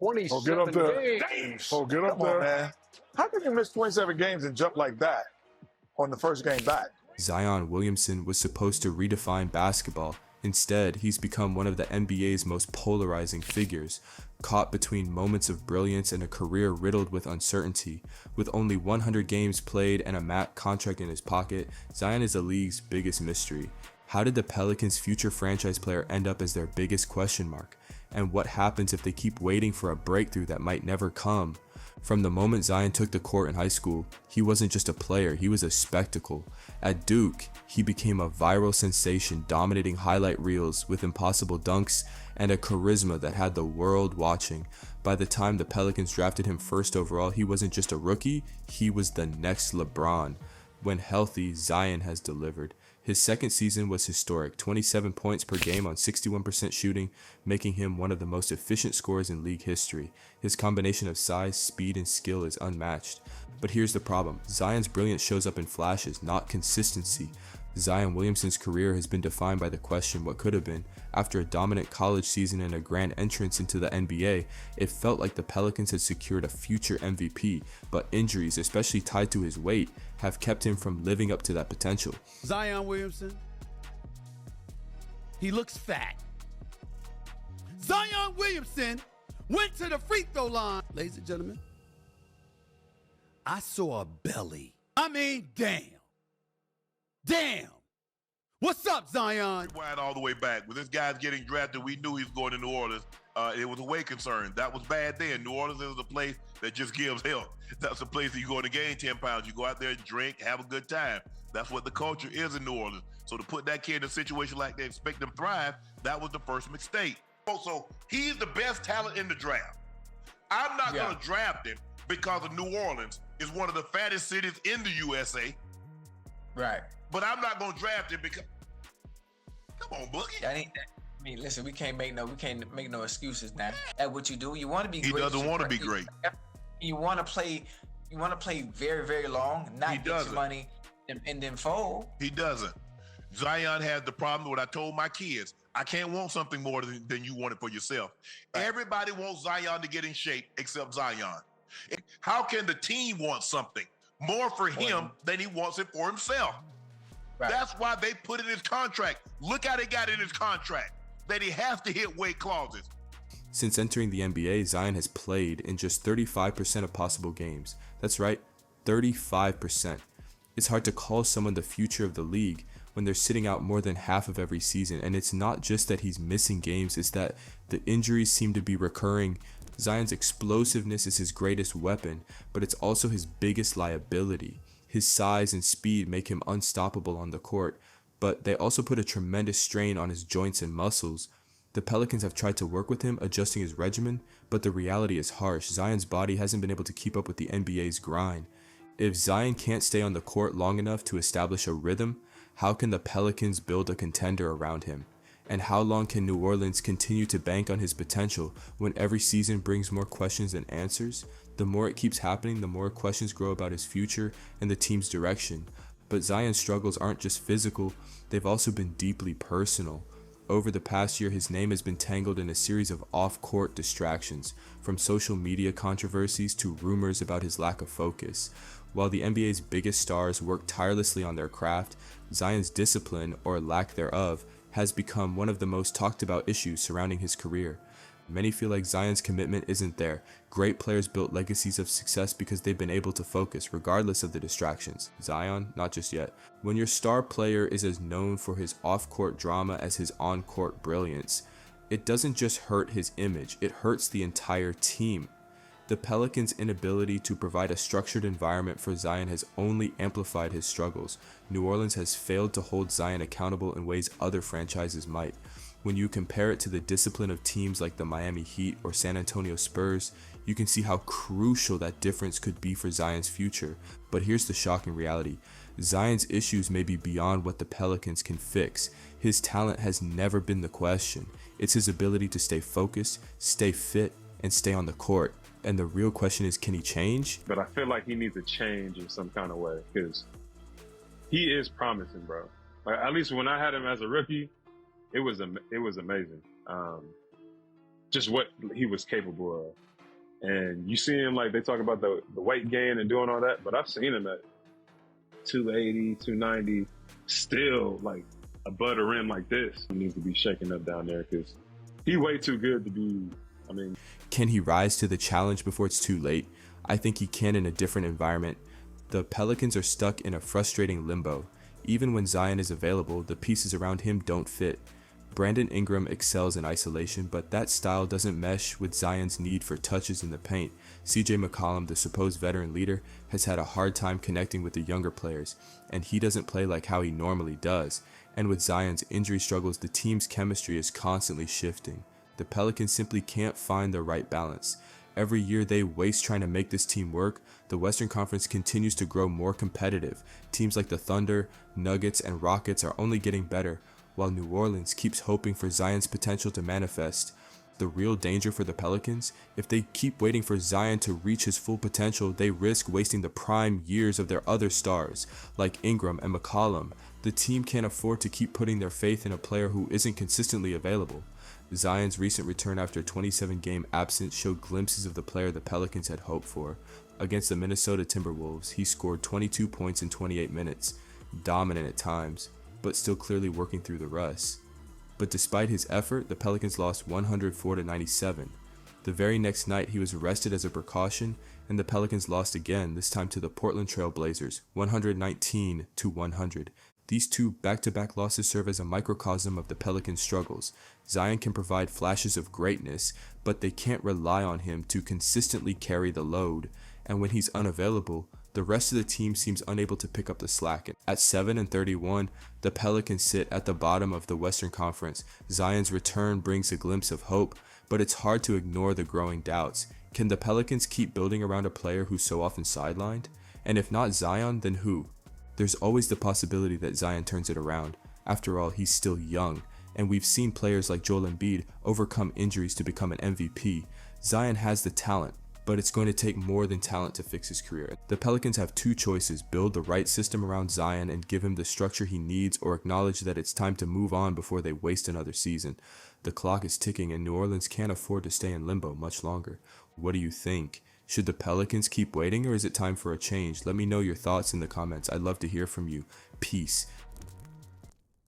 Oh, get up 27 there. games. Oh, get up Come on, there. man. How can you miss 27 games and jump like that on the first game back? Zion Williamson was supposed to redefine basketball. Instead, he's become one of the NBA's most polarizing figures, caught between moments of brilliance and a career riddled with uncertainty. With only 100 games played and a max contract in his pocket, Zion is the league's biggest mystery. How did the Pelicans' future franchise player end up as their biggest question mark? And what happens if they keep waiting for a breakthrough that might never come? From the moment Zion took the court in high school, he wasn't just a player, he was a spectacle. At Duke, he became a viral sensation, dominating highlight reels with impossible dunks and a charisma that had the world watching. By the time the Pelicans drafted him first overall, he wasn't just a rookie, he was the next LeBron. When healthy, Zion has delivered. His second season was historic, 27 points per game on 61% shooting, making him one of the most efficient scorers in league history. His combination of size, speed, and skill is unmatched. But here's the problem. Zion's brilliance shows up in flashes, not consistency. Zion Williamson's career has been defined by the question what could have been. After a dominant college season and a grand entrance into the NBA, it felt like the Pelicans had secured a future MVP, but injuries, especially tied to his weight, have kept him from living up to that potential. Zion Williamson, he looks fat. Zion Williamson went to the free throw line. Ladies and gentlemen, I saw a belly. I mean, damn. Damn. What's up, Zion? Rewind all the way back. When this guy's getting drafted, we knew he was going to New Orleans. It was a weight concern. That was bad then. New Orleans is a place that just gives help. That's a place that you go to gain 10 pounds. You go out there and drink, have a good time. That's what the culture is in New Orleans. So to put that kid in a situation like that, expect them to thrive, that was the first mistake. So he's the best talent in the draft. I'm not going to draft him because of New Orleans is one of the fattest cities in the USA. Right. But I'm not going to draft him because, come on, Boogie. I mean, listen, we can't make no excuses now. That's what you do. You want to be He great. doesn't want to be great. You want to play very, very long, not get your money and then fold. He doesn't. Zion has the problem what I told my kids. I can't want something more than you want it for yourself. Right. Everybody wants Zion to get in shape except Zion. How can the team want something more for him than he wants it for himself? Right. That's why they put in his contract. Look how they got in his contract that he has to hit weight clauses. Since entering the NBA, Zion has played in just 35% of possible games. That's right, 35%. It's hard to call someone the future of the league when they're sitting out more than half of every season. And it's not just that he's missing games, it's that the injuries seem to be recurring. Zion's explosiveness is his greatest weapon, but it's also his biggest liability. His size and speed make him unstoppable on the court, but they also put a tremendous strain on his joints and muscles. The Pelicans have tried to work with him, adjusting his regimen, but the reality is harsh. Zion's body hasn't been able to keep up with the NBA's grind. If Zion can't stay on the court long enough to establish a rhythm, how can the Pelicans build a contender around him? And how long can New Orleans continue to bank on his potential when every season brings more questions than answers? The more it keeps happening, the more questions grow about his future and the team's direction. But Zion's struggles aren't just physical, they've also been deeply personal. Over the past year, his name has been tangled in a series of off-court distractions, from social media controversies to rumors about his lack of focus. While the NBA's biggest stars work tirelessly on their craft, Zion's discipline, or lack thereof, has become one of the most talked about issues surrounding his career. Many feel like Zion's commitment isn't there. Great players built legacies of success because they've been able to focus regardless of the distractions. Zion, not just yet. When your star player is as known for his off-court drama as his on-court brilliance, it doesn't just hurt his image, it hurts the entire team. The Pelicans' inability to provide a structured environment for Zion has only amplified his struggles. New Orleans has failed to hold Zion accountable in ways other franchises might. When you compare it to the discipline of teams like the Miami Heat or San Antonio Spurs, you can see how crucial that difference could be for Zion's future. But here's the shocking reality. Zion's issues may be beyond what the Pelicans can fix. His talent has never been the question. It's his ability to stay focused, stay fit, and stay on the court. And the real question is, can he change? But I feel like he needs a change in some kind of way because he is promising, bro. Like, at least when I had him as a rookie, it was amazing. Just what he was capable of. And you see him, like, they talk about the weight gain and doing all that, but I've seen him at 280, 290, still, like, above the rim like this. He needs to be shaken up down there because he way too good to be, I mean. Can he rise to the challenge before it's too late? I think he can in a different environment. The Pelicans are stuck in a frustrating limbo. Even when Zion is available, the pieces around him don't fit. Brandon Ingram excels in isolation, but that style doesn't mesh with Zion's need for touches in the paint. CJ McCollum, the supposed veteran leader, has had a hard time connecting with the younger players, and he doesn't play like how he normally does. And with Zion's injury struggles, the team's chemistry is constantly shifting. The Pelicans simply can't find the right balance. Every year they waste trying to make this team work, the Western Conference continues to grow more competitive. Teams like the Thunder, Nuggets, and Rockets are only getting better, while New Orleans keeps hoping for Zion's potential to manifest. The real danger for the Pelicans? If they keep waiting for Zion to reach his full potential, they risk wasting the prime years of their other stars, like Ingram and McCollum. The team can't afford to keep putting their faith in a player who isn't consistently available. Zion's recent return after a 27-game absence showed glimpses of the player the Pelicans had hoped for. Against the Minnesota Timberwolves, he scored 22 points in 28 minutes, dominant at times, but still clearly working through the rust. But despite his effort, the Pelicans lost 104-97. The very next night, he was arrested as a precaution, and the Pelicans lost again, this time to the Portland Trail Blazers, 119-100. These two back-to-back losses serve as a microcosm of the Pelicans' struggles. Zion can provide flashes of greatness, but they can't rely on him to consistently carry the load, and when he's unavailable, the rest of the team seems unable to pick up the slack. At 7-31, the Pelicans sit at the bottom of the Western Conference. Zion's return brings a glimpse of hope, but it's hard to ignore the growing doubts. Can the Pelicans keep building around a player who's so often sidelined? And if not Zion, then who? There's always the possibility that Zion turns it around. After all, he's still young, and we've seen players like Joel Embiid overcome injuries to become an MVP. Zion has the talent, but it's going to take more than talent to fix his career. The Pelicans have two choices: build the right system around Zion and give him the structure he needs, or acknowledge that it's time to move on before they waste another season. The clock is ticking and New Orleans can't afford to stay in limbo much longer. What do you think? Should the Pelicans keep waiting, or is it time for a change? Let me know your thoughts in the comments. I'd love to hear from you. Peace.